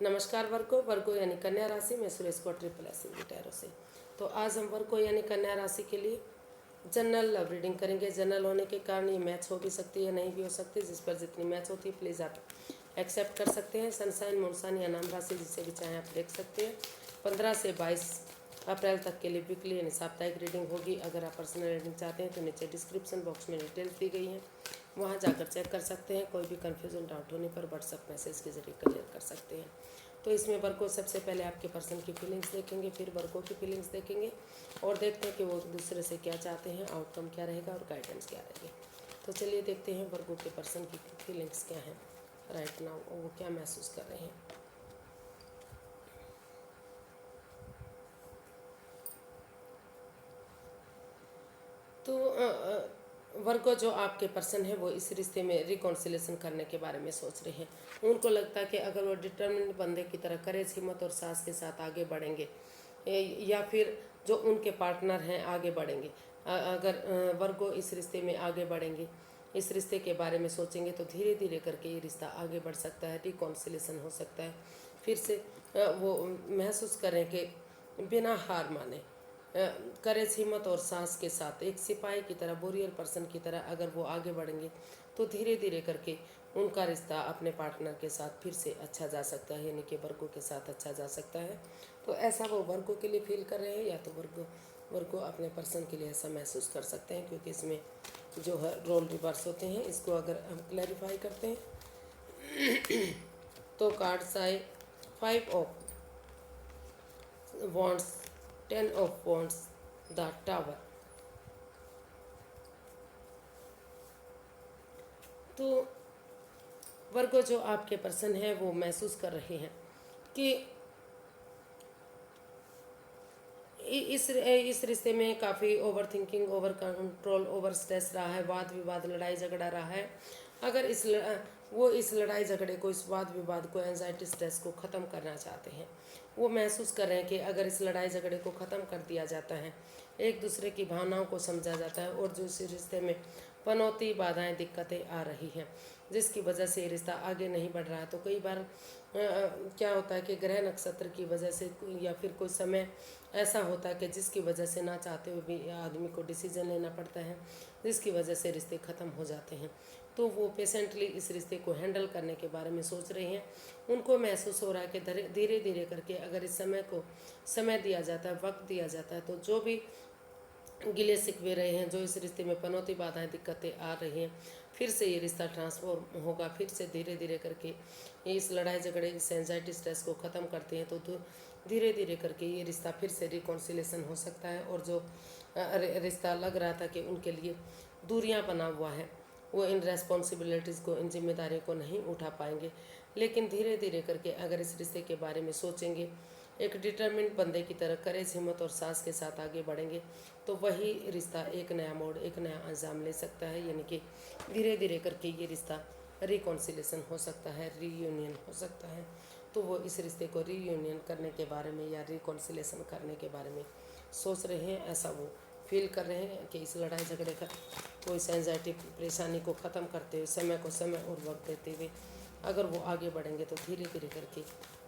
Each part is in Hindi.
नमस्कार वर्गो यानी कन्या राशि में सुरेश को ट्रिपल एस टैरो से। तो आज हम वर्गो यानी कन्या राशि के लिए जनरल लव रीडिंग करेंगे। जनरल होने के कारण ये मैच हो भी सकती है, नहीं भी हो सकती। जिस पर जितनी मैच होती है प्लीज़ आप एक्सेप्ट कर सकते हैं। सनसाइन, मूनसाइन या नाम राशि जिसे भी चाहें आप देख सकते हैं। 15 से 22 अप्रैल तक के लिए वीकली यानी साप्ताहिक रीडिंग होगी। अगर आप पर्सनल रीडिंग चाहते हैं तो नीचे डिस्क्रिप्शन बॉक्स में डिटेल्स दी गई हैं, वहाँ जाकर चेक कर सकते हैं। कोई भी कन्फ्यूजन डाउट होने पर व्हाट्सएप मैसेज के जरिए क्लियर कर सकते हैं। तो इसमें वर्गो सबसे पहले आपके पर्सन की फीलिंग्स देखेंगे, फिर वर्गो की फीलिंग्स देखेंगे और देखते हैं कि वो दूसरे से क्या चाहते हैं, आउटकम क्या रहेगा और गाइडेंस क्या रहेगी। तो चलिए देखते हैं वर्गो के पर्सन की फीलिंग्स क्या हैं राइट नाउ, वो क्या महसूस कर रहे हैं। तो वर्गो जो आपके पर्सन है वो इस रिश्ते में रिकॉन्सिलेशन करने के बारे में सोच रहे हैं। उनको लगता है कि अगर वो डिटर्मिनेंट बंदे की तरह करेज, हिम्मत और साहस के साथ आगे बढ़ेंगे या फिर जो उनके पार्टनर हैं आगे बढ़ेंगे, अगर वर्गो इस रिश्ते में आगे बढ़ेंगे, इस रिश्ते के बारे में सोचेंगे तो धीरे धीरे करके ये रिश्ता आगे बढ़ सकता है, रिकॉन्सिलेशन हो सकता है। फिर से वो महसूस करें कि बिना हार माने, करेज, हिम्मत और साहस के साथ एक सिपाही की तरह, वॉरियर पर्सन की तरह अगर वो आगे बढ़ेंगे तो धीरे धीरे करके उनका रिश्ता अपने पार्टनर के साथ फिर से अच्छा जा सकता है, यानी कि वर्गो के साथ अच्छा जा सकता है। तो ऐसा वो वर्गो के लिए फील कर रहे हैं या तो वर्गो अपने पर्सन के लिए ऐसा महसूस कर सकते हैं, क्योंकि इसमें जो है रोल रिवर्स होते हैं। इसको अगर हम क्लैरिफाई करते हैं तो कार्ड्स आए 5 of wands, 10 of wands, the tower. तो वर्गो जो आपके पर्सन है वो महसूस कर रहे हैं कि इस रिश्ते में काफ़ी over thinking, over control, over stress रहा है, वाद विवाद, लड़ाई झगड़ा रहा है। अगर वो इस लड़ाई झगड़े को, इस वाद विवाद को, एंजाइटी स्ट्रेस को ख़त्म करना चाहते हैं। वो महसूस कर रहे हैं कि अगर इस लड़ाई झगड़े को ख़त्म कर दिया जाता है, एक दूसरे की भावनाओं को समझा जाता है और जो इस रिश्ते में पनौती, बाधाएं, दिक्कतें आ रही हैं जिसकी वजह से ये रिश्ता आगे नहीं बढ़ रहा है। तो कई बार क्या होता है कि ग्रह नक्षत्र की वजह से या फिर कोई समय ऐसा होता है कि जिसकी वजह से ना चाहते हुए भी आदमी को डिसीजन लेना पड़ता है, जिसकी वजह से रिश्ते ख़त्म हो जाते हैं। तो वो पेशेंटली इस रिश्ते को हैंडल करने के बारे में सोच रहे हैं। उनको महसूस हो रहा है कि धीरे धीरे करके अगर इस समय को समय दिया जाता है, वक्त दिया जाता है, तो जो भी गिले शिकवे रहे हैं, जो इस रिश्ते में पनौती, बाधाएं, दिक्कतें आ रही हैं, फिर से ये रिश्ता ट्रांसफॉर्म होगा। फिर से धीरे धीरे करके इस लड़ाई झगड़े, इस एंजाइटी स्ट्रेस को ख़त्म करते हैं तो धीरे धीरे करके ये रिश्ता फिर से रिकॉन्सिलेशन हो सकता है। और जो रिश्ता लग रहा था कि उनके लिए दूरियां बना हुआ है, वो इन रेस्पॉन्सिबिलिटीज़ को, इन जिम्मेदारियों को नहीं उठा पाएंगे। लेकिन धीरे धीरे करके अगर इस रिश्ते के बारे में सोचेंगे, एक डिटर्मिन्ड बंदे की तरह करेज, हिम्मत और साहस के साथ आगे बढ़ेंगे तो वही रिश्ता एक नया मोड़, एक नया अंजाम ले सकता है। यानी कि धीरे धीरे करके ये रिश्ता रिकॉन्सिलेशन हो सकता है, रीयूनियन हो सकता है। तो वो इस रिश्ते को रीयूनियन करने के बारे में या रिकॉन्सिलेशन करने के बारे में सोच रहे हैं। ऐसा वो फील कर रहे हैं कि इस लड़ाई झगड़े का कोई एंजाइटी, परेशानी को ख़त्म करते हुए, समय को समय और वक्त देते हुए अगर वो आगे बढ़ेंगे तो धीरे धीरे करके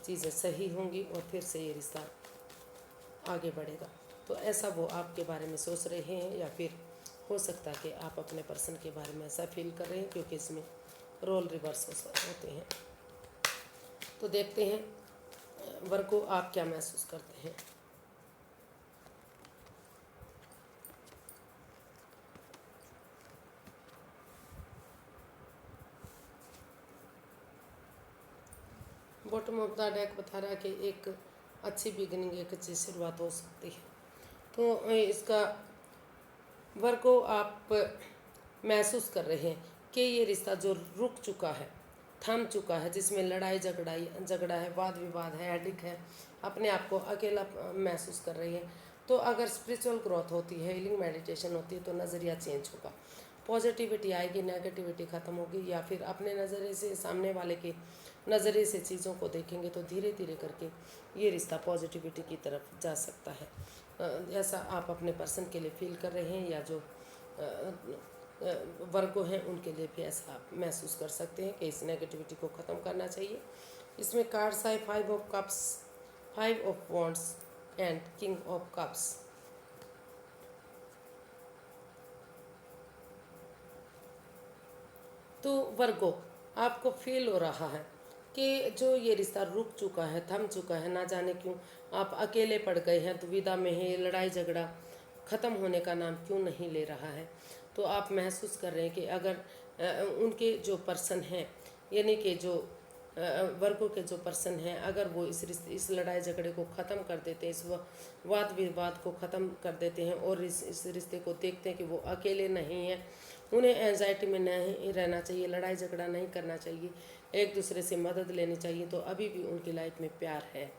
चीज़ें सही होंगी और फिर से ये रिश्ता आगे बढ़ेगा। तो ऐसा वो आपके बारे में सोच रहे हैं, या फिर हो सकता है कि आप अपने पर्सन के बारे में ऐसा फील कर रहे हैं, क्योंकि इसमें रोल रिवर्स होते हैं। तो देखते हैं वर्गो आप क्या महसूस करते हैं। बॉटम ऑफ द डेक बता रहा है कि एक अच्छी बिगिनिंग, एक अच्छी शुरुआत हो सकती है। तो इसका वर्गो आप महसूस कर रहे हैं कि ये रिश्ता जो रुक चुका है, थम चुका है, जिसमें लड़ाई झगड़ा है, वाद विवाद है, हेडिक है, अपने आप को अकेला महसूस कर रही है। तो अगर स्पिरिचुअल ग्रोथ होती है, हीलिंग मेडिटेशन होती है तो नज़रिया चेंज होगा, पॉजिटिविटी आएगी, नेगेटिविटी ख़त्म होगी। या फिर अपने नज़रिए से, सामने वाले के नज़रिए से चीज़ों को देखेंगे तो धीरे धीरे करके ये रिश्ता पॉजिटिविटी की तरफ जा सकता है। ऐसा आप अपने पर्सन के लिए फील कर रहे हैं, या जो वर्गो हैं उनके लिए भी ऐसा आप महसूस कर सकते हैं कि इस नेगेटिविटी को ख़त्म करना चाहिए इसमें कार्ड्स है 5 of cups, 5 of wands and king of cups. तो वर्गो, आपको फील हो रहा है कि जो ये रिश्ता रुक चुका है, थम चुका है, ना जाने क्यों आप अकेले पड़ गए हैं, दुविधा में है, लड़ाई झगड़ा ख़त्म होने का नाम क्यों नहीं ले रहा है। तो आप महसूस कर रहे हैं कि अगर उनके जो पर्सन हैं, यानी कि जो वर्गों के जो पर्सन हैं, अगर वो इस लड़ाई झगड़े को ख़त्म कर देते हैं, इस वाद विवाद को ख़त्म कर देते हैं और इस रिश्ते को देखते हैं कि वो अकेले नहीं हैं, उन्हें एंजाइटी में नहीं रहना चाहिए, लड़ाई झगड़ा नहीं करना चाहिए, एक दूसरे से मदद लेनी चाहिए, तो अभी भी उनकी लाइफ में प्यार है।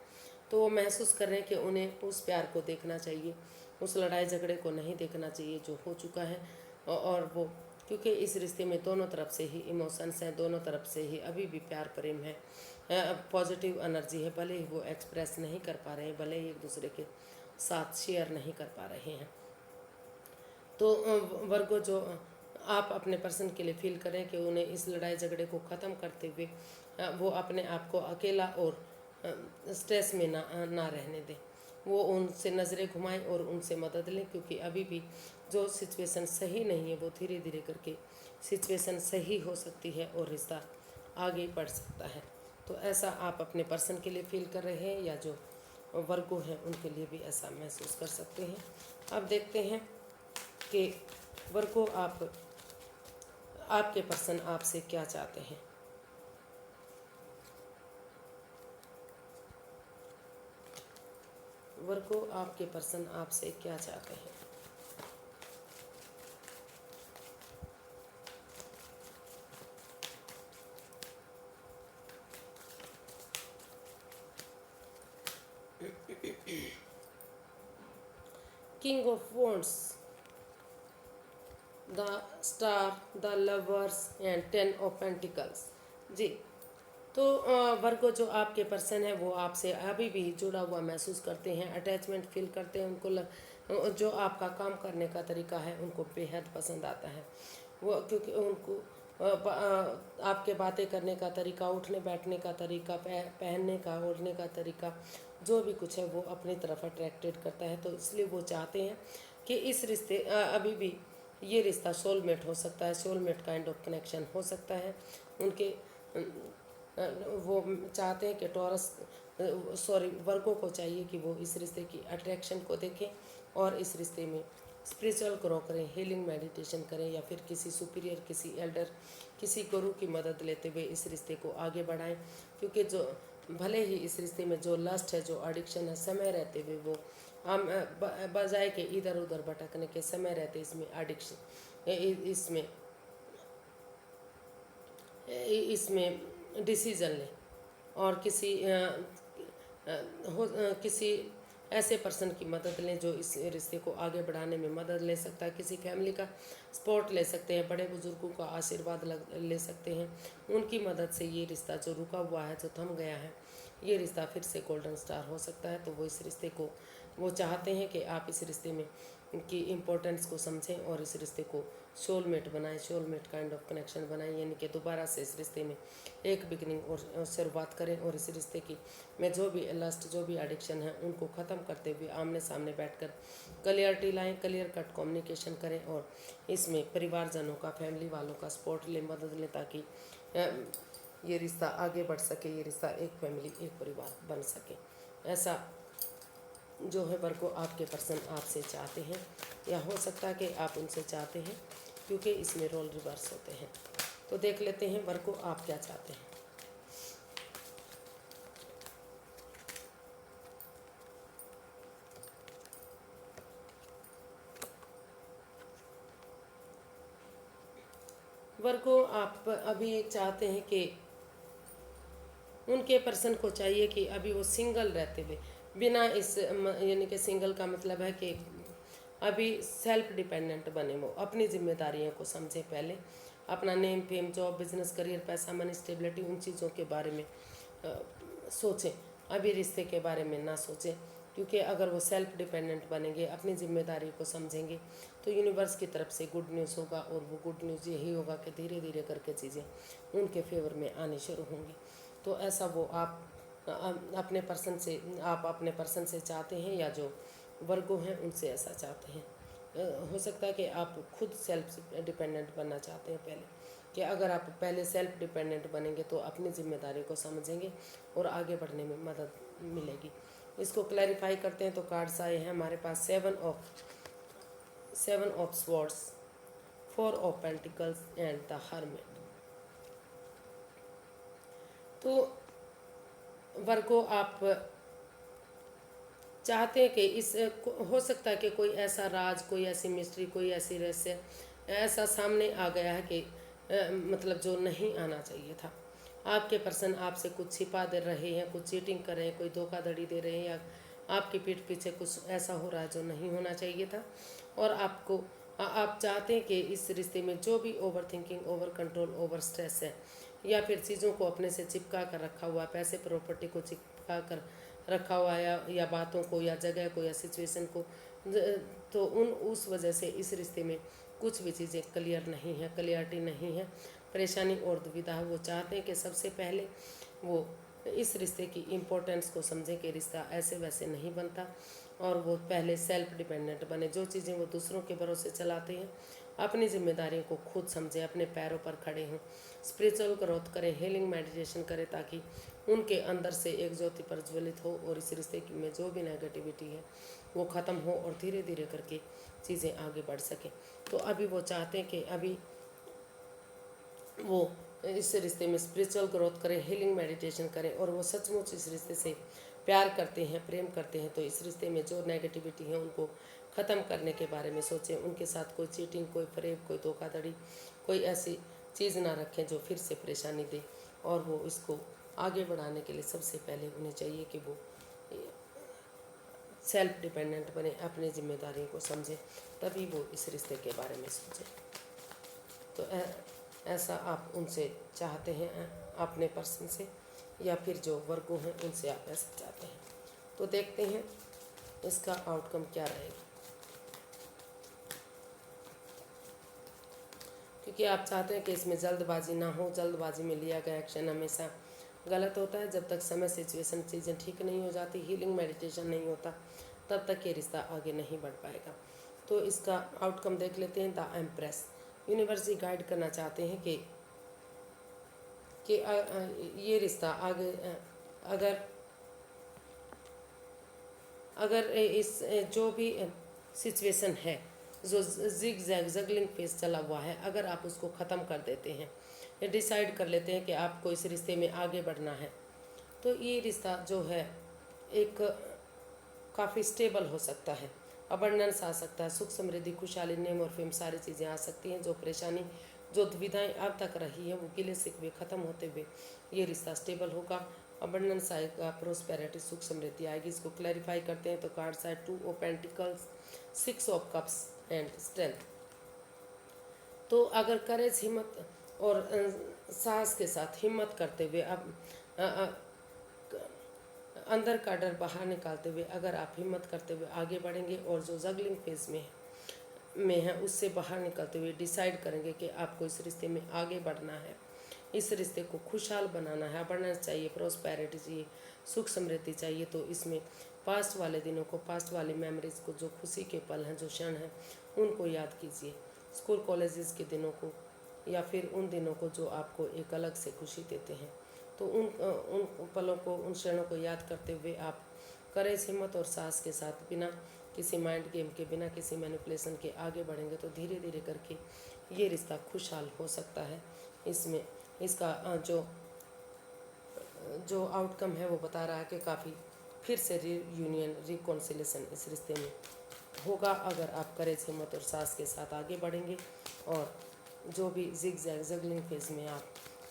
तो वो महसूस कर रहे हैं कि उन्हें उस प्यार को देखना चाहिए, उस लड़ाई झगड़े को नहीं देखना चाहिए जो हो चुका है। और वो, क्योंकि इस रिश्ते में दोनों तरफ से ही इमोशंस हैं, दोनों तरफ से ही अभी भी प्यार प्रेम है, पॉजिटिव एनर्जी है, भले ही वो एक्सप्रेस नहीं कर पा रहे हैं, भले ही एक दूसरे के साथ शेयर नहीं कर पा रहे हैं। तो वर्गो, जो आप अपने पर्सन के लिए फील करें कि उन्हें इस लड़ाई झगड़े को ख़त्म करते हुए वो अपने आप को अकेला और स्ट्रेस में ना रहने दें, वो उनसे नज़रें घुमाएं और उनसे मदद लें, क्योंकि अभी भी जो सिचुएशन सही नहीं है वो धीरे धीरे करके सिचुएशन सही हो सकती है और रिश्ता आगे बढ़ सकता है। तो ऐसा आप अपने पर्सन के लिए फील कर रहे हैं या जो वर्गो हैं उनके लिए भी ऐसा महसूस कर सकते हैं। अब देखते हैं कि वर्गो, आपके पर्सन आपसे क्या चाहते हैं। वर्गो, आपके पर्सन आपसे क्या चाहते हैं। King of wands, the star, the lovers and 10 of pentacles. जी, तो वर्गो, जो आपके पर्सन है वो आपसे अभी भी जुड़ा हुआ महसूस करते हैं, अटैचमेंट फील करते हैं, जो आपका काम करने का तरीका है उनको बेहद पसंद आता है। वो, क्योंकि उनको आपके बातें करने का तरीका, उठने बैठने का तरीका, पहनने का, ओढ़ने का तरीका, जो भी कुछ है वो अपनी तरफ अट्रैक्टेड करता है। तो इसलिए वो चाहते हैं कि इस रिश्ते अभी भी ये रिश्ता सोलमेट हो सकता है, सोलमेट काइंड ऑफ कनेक्शन हो सकता है उनके। वो चाहते हैं कि वर्गों को चाहिए कि वो इस रिश्ते की अट्रैक्शन को देखें और इस रिश्ते में स्पिरिचुअल ग्रो करें, हीलिंग मेडिटेशन करें, या फिर किसी सुपीरियर, किसी एल्डर, किसी गुरु की मदद लेते हुए इस रिश्ते को आगे बढ़ाएं। क्योंकि जो भले ही इस रिश्ते में जो लस्ट है, जो एडिक्शन है, समय रहते हुए वो हम बजाय के इधर उधर भटकने के, समय रहते इसमें एडिक्शन, इसमें डिसीज़न लें और किसी ऐसे पर्सन की मदद लें जो इस रिश्ते को आगे बढ़ाने में मदद ले सकता है। किसी फैमिली का सपोर्ट ले सकते हैं, बड़े बुजुर्गों का आशीर्वाद ले सकते हैं, उनकी मदद से ये रिश्ता जो रुका हुआ है, जो थम गया है, ये रिश्ता फिर से गोल्डन स्टार हो सकता है। तो वो इस रिश्ते को, वो चाहते हैं कि आप इस रिश्ते में की इम्पोर्टेंस को समझें और इस रिश्ते को सोलमेट बनाएं, सोलमेट काइंड ऑफ कनेक्शन बनाएं, यानी कि दोबारा से इस रिश्ते में एक बिगनिंग और शुरुआत करें और इस रिश्ते की में जो भी लस्ट, जो भी एडिक्शन है, उनको ख़त्म करते हुए आमने सामने बैठकर क्लियरिटी लाएं, क्लियर कट कम्युनिकेशन करें और इसमें परिवारजनों का, फैमिली वालों का सपोर्ट लें, मदद लें, ताकि ये रिश्ता आगे बढ़ सके, ये रिश्ता एक फैमिली, एक परिवार बन सके। ऐसा जो है वर्गो आपके पर्सन आपसे चाहते हैं, या हो सकता है कि आप उनसे चाहते हैं, क्योंकि इसमें रोल रिवर्स होते हैं। तो देख लेते हैं वर्गो आप क्या चाहते हैं। वर्गो, आप अभी चाहते हैं कि उनके पर्सन को चाहिए कि अभी वो सिंगल रहते हुए, बिना इस यानी कि सिंगल का मतलब है कि अभी सेल्फ डिपेंडेंट बने, वो अपनी जिम्मेदारियों को समझें, पहले अपना name fame, job, business, career, पैसा, मनी, स्टेबिलिटी, उन चीज़ों के बारे में सोचें, अभी रिश्ते के बारे में ना सोचें। क्योंकि अगर वो सेल्फ डिपेंडेंट बनेंगे, अपनी जिम्मेदारी को समझेंगे, तो यूनिवर्स की तरफ से गुड न्यूज़ होगा और वो गुड न्यूज़ यही होगा कि धीरे धीरे करके चीज़ें उनके फेवर में आनी शुरू होंगी। तो ऐसा वो आप अपने पर्सन से, आप अपने पर्सन से चाहते हैं, या जो वर्गो हैं उनसे ऐसा चाहते हैं। हो सकता है कि आप खुद सेल्फ डिपेंडेंट बनना चाहते हैं पहले, कि अगर आप पहले सेल्फ डिपेंडेंट बनेंगे तो अपनी जिम्मेदारी को समझेंगे और आगे बढ़ने में मदद मिलेगी। इसको क्लैरिफाई करते हैं तो कार्ड्स आए हैं हमारे पास 7 of swords, 4 of pentacles and the hermit. तो वर्गो आप चाहते हैं कि इस हो सकता है कि कोई ऐसा राज, कोई ऐसी मिस्ट्री, कोई ऐसी रहस्य ऐसा सामने आ गया है कि मतलब जो नहीं आना चाहिए था। आपके पर्सन आपसे कुछ छिपा दे रहे हैं, कुछ चीटिंग कर रहे हैं, कोई धोखाधड़ी दे रहे हैं, या आपकी पीठ पीछे कुछ ऐसा हो रहा है जो नहीं होना चाहिए था। और आपको आप चाहते हैं कि इस रिश्ते में जो भी over thinking, over control, over stress है, या फिर चीज़ों को अपने से चिपका कर रखा हुआ, पैसे प्रॉपर्टी को चिपका कर रखा हुआ, या बातों को, या जगह को, या सिचुएशन को, तो उस वजह से इस रिश्ते में कुछ भी चीज़ें क्लियर नहीं है, क्लियरिटी नहीं है, परेशानी और दुविधा है। वो चाहते हैं कि सबसे पहले वो इस रिश्ते की इम्पोर्टेंस को समझें कि रिश्ता ऐसे वैसे नहीं बनता, और वो पहले सेल्फ डिपेंडेंट बने। जो चीज़ें वो दूसरों के भरोसे चलाते हैं, अपनी जिम्मेदारियों को खुद समझें, अपने पैरों पर खड़े हों, स्पिरिचुअल ग्रोथ करें, हीलिंग मेडिटेशन करें, ताकि उनके अंदर से एक ज्योति प्रज्वलित हो और इस रिश्ते में जो भी नेगेटिविटी है वो ख़त्म हो, और धीरे धीरे करके चीज़ें आगे बढ़ सकें। तो अभी वो चाहते हैं कि अभी वो इस रिश्ते में स्पिरिचुअल ग्रोथ करें, हीलिंग मेडिटेशन करें, और वो सचमुच इस रिश्ते से प्यार करते हैं, प्रेम करते हैं। तो इस रिश्ते में जो नेगेटिविटी है उनको ख़त्म करने के बारे में सोचें। उनके साथ कोई चीटिंग, कोई फरेब, कोई धोखाधड़ी, कोई ऐसी चीज़ ना रखें जो फिर से परेशानी दे। और वो इसको आगे बढ़ाने के लिए सबसे पहले उन्हें चाहिए कि वो सेल्फ डिपेंडेंट बने, अपनी जिम्मेदारियों को समझें, तभी वो इस रिश्ते के बारे में सोचें। तो ऐसा आप उनसे चाहते हैं, अपने पर्सन से, या फिर जो वर्गो हैं उनसे आप ऐसा चाहते हैं। तो देखते हैं इसका आउटकम क्या रहेगा, क्योंकि आप चाहते हैं कि इसमें जल्दबाजी ना हो। जल्दबाजी में लिया गया एक्शन हमेशा गलत होता है। जब तक समय, सिचुएशन, चीज़ें ठीक नहीं हो जाती, हीलिंग मेडिटेशन नहीं होता, तब तक ये रिश्ता आगे नहीं बढ़ पाएगा। तो इसका आउटकम देख लेते हैं। द एम्प्रेस, यूनिवर्स गाइड करना चाहते हैं कि ये रिश्ता आगे अगर इस जो भी सिचुएशन है, जो जिग जैग जगलिंग फेस चला हुआ है, अगर आप उसको ख़त्म कर देते हैं, या डिसाइड कर लेते हैं कि आपको इस रिश्ते में आगे बढ़ना है, तो ये रिश्ता जो है एक काफ़ी स्टेबल हो सकता है। अबंडेंस आ सकता है, सुख समृद्धि, खुशहाली, नेम और फेम, सारी चीज़ें आ सकती हैं। जो परेशानी, जो दुविधाएं अब तक रही हैं, वो गिले शिकवे ख़त्म होते हुए ये रिश्ता स्टेबल होगा। अबंडेंस आएगा, प्रोस्पेरिटी, सुख समृद्धि आएगी। इसको क्लैरिफाई करते हैं तो कार्ड्स आए 2 of pentacles, 6 of cups and strength. तो अगर करेज, हिम्मत और साहस के साथ हिम्मत करते हुए, अब अंदर का डर बाहर निकालते हुए अगर आप हिम्मत करते हुए आगे बढ़ेंगे, और जो जगलिंग फेज में है उससे बाहर निकलते हुए डिसाइड करेंगे कि आपको इस रिश्ते में आगे बढ़ना है, इस रिश्ते को खुशहाल बनाना है, अबंडेंस चाहिए, प्रोस्पेरिटी चाहिए, सुख समृद्धि चाहिए, तो इसमें पास्ट वाले दिनों को, पास्ट वाली मेमोरीज को, जो खुशी के पल हैं, जो क्षण हैं, उनको याद कीजिए। स्कूल कॉलेजेस के दिनों को, या फिर उन दिनों को जो आपको एक अलग से खुशी देते हैं, तो उन पलों को, उन क्षणों को याद करते हुए आप करेज, हिम्मत और साहस के साथ, बिना किसी माइंड गेम के, बिना किसी मैनिपुलेशन के आगे बढ़ेंगे, तो धीरे धीरे करके ये रिश्ता खुशहाल हो सकता है। इसमें इसका जो आउटकम है वो बता रहा है कि काफ़ी फिर से रीयूनियन, रिकॉन्सिलेशन इस रिश्ते में होगा, अगर आप करेज, हिम्मत और साहस के साथ आगे बढ़ेंगे, और जो भी जिग जैग जगलिंग फेज में आप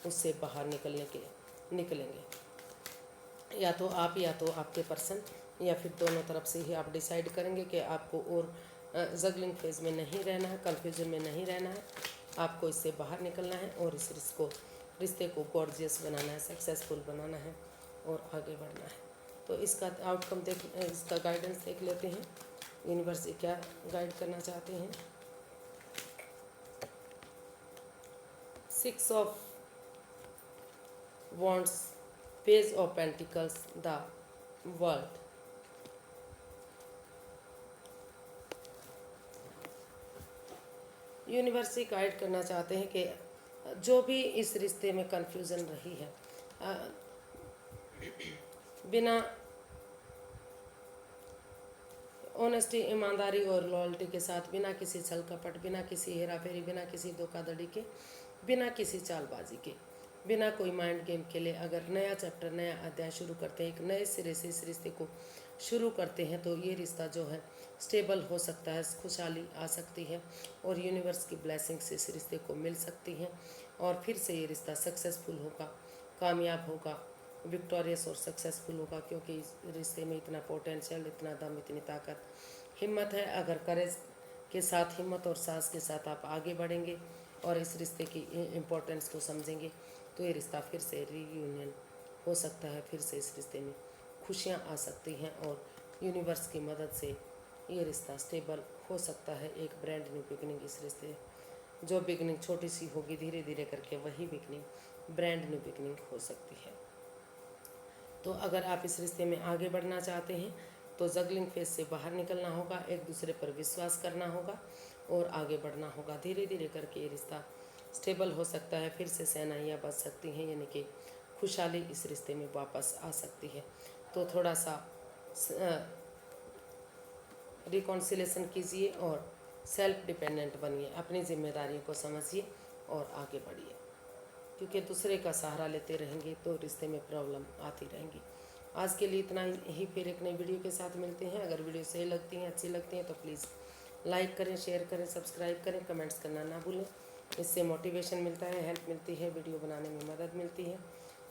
उससे बाहर निकलेंगे। या तो आपके पर्सन, या फिर दोनों तरफ से ही आप डिसाइड करेंगे कि आपको और जगलिंग फेज में नहीं रहना है, कन्फ्यूजन में नहीं रहना है, आपको इससे बाहर निकलना है, और इस रिश्ते को गॉर्जियस बनाना है, सक्सेसफुल बनाना है, और आगे बढ़ना है। तो इसका आउटकम इसका गाइडेंस देख लेते हैं, यूनिवर्स क्या गाइड करना चाहते हैं। 6 of wands, page of pentacles, the world. Universe guide करना चाहते हैं कि जो भी इस रिश्ते में कन्फ्यूज़न रही है, बिना ऑनेस्टी, ईमानदारी और लॉयल्टी के साथ, बिना किसी छल कपट, बिना किसी हेरा फेरी, बिना किसी धोखाधड़ी के, बिना किसी चालबाजी के, बिना कोई माइंड गेम खेले अगर नया चैप्टर, नया अध्याय शुरू करते हैं, एक नए सिरे से इस रिश्ते को शुरू करते हैं, तो ये रिश्ता जो है स्टेबल हो सकता है, खुशहाली आ सकती है और यूनिवर्स की ब्लेसिंग से इस रिश्ते को मिल सकती हैं और फिर से ये रिश्ता सक्सेसफुल होगा, कामयाब होगा, विक्टोरियस और सक्सेसफुल होगा, क्योंकि इस रिश्ते में इतना पोटेंशियल, इतना दम, इतनी ताकत, हिम्मत है। अगर करेज के साथ, हिम्मत और साहस के साथ आप आगे बढ़ेंगे और इस रिश्ते की इम्पोर्टेंस को समझेंगे, तो ये रिश्ता फिर से रीयूनियन हो सकता है, फिर से इस रिश्ते में खुशियाँ आ सकती हैं और यूनिवर्स की मदद से ये रिश्ता स्टेबल हो सकता है। एक ब्रांड न्यू बिगनिंग इस रिश्ते, जो बिगनिंग छोटी सी होगी, धीरे धीरे करके वही बिगनिंग ब्रांड न्यू बिगनिंग हो सकती है। तो अगर आप इस रिश्ते में आगे बढ़ना चाहते हैं तो जगलिंग फेज से बाहर निकलना होगा, एक दूसरे पर विश्वास करना होगा और आगे बढ़ना होगा। धीरे धीरे करके ये रिश्ता स्टेबल हो सकता है, फिर से सेनाइयाँ बच सकती हैं, यानी कि खुशहाली इस रिश्ते में वापस आ सकती है। तो थोड़ा सा रिकॉन्सिलेशन कीजिए और सेल्फ डिपेंडेंट बनिए, अपनी जिम्मेदारियों को समझिए और आगे बढ़िए, क्योंकि दूसरे का सहारा लेते रहेंगे तो रिश्ते में प्रॉब्लम आती रहेंगी। आज के लिए इतना ही, फिर एक नई वीडियो के साथ मिलते हैं। अगर वीडियो सही लगती हैं, अच्छी लगती हैं तो प्लीज़ लाइक करें, शेयर करें, सब्सक्राइब करें, कमेंट्स करना ना भूलें। इससे मोटिवेशन मिलता है, हेल्प मिलती है, वीडियो बनाने में मदद मिलती है।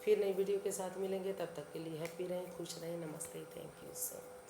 फिर नई वीडियो के साथ मिलेंगे, तब तक के लिए हैप्पी रहें, खुश रहें। नमस्ते, थैंक यू सो मच।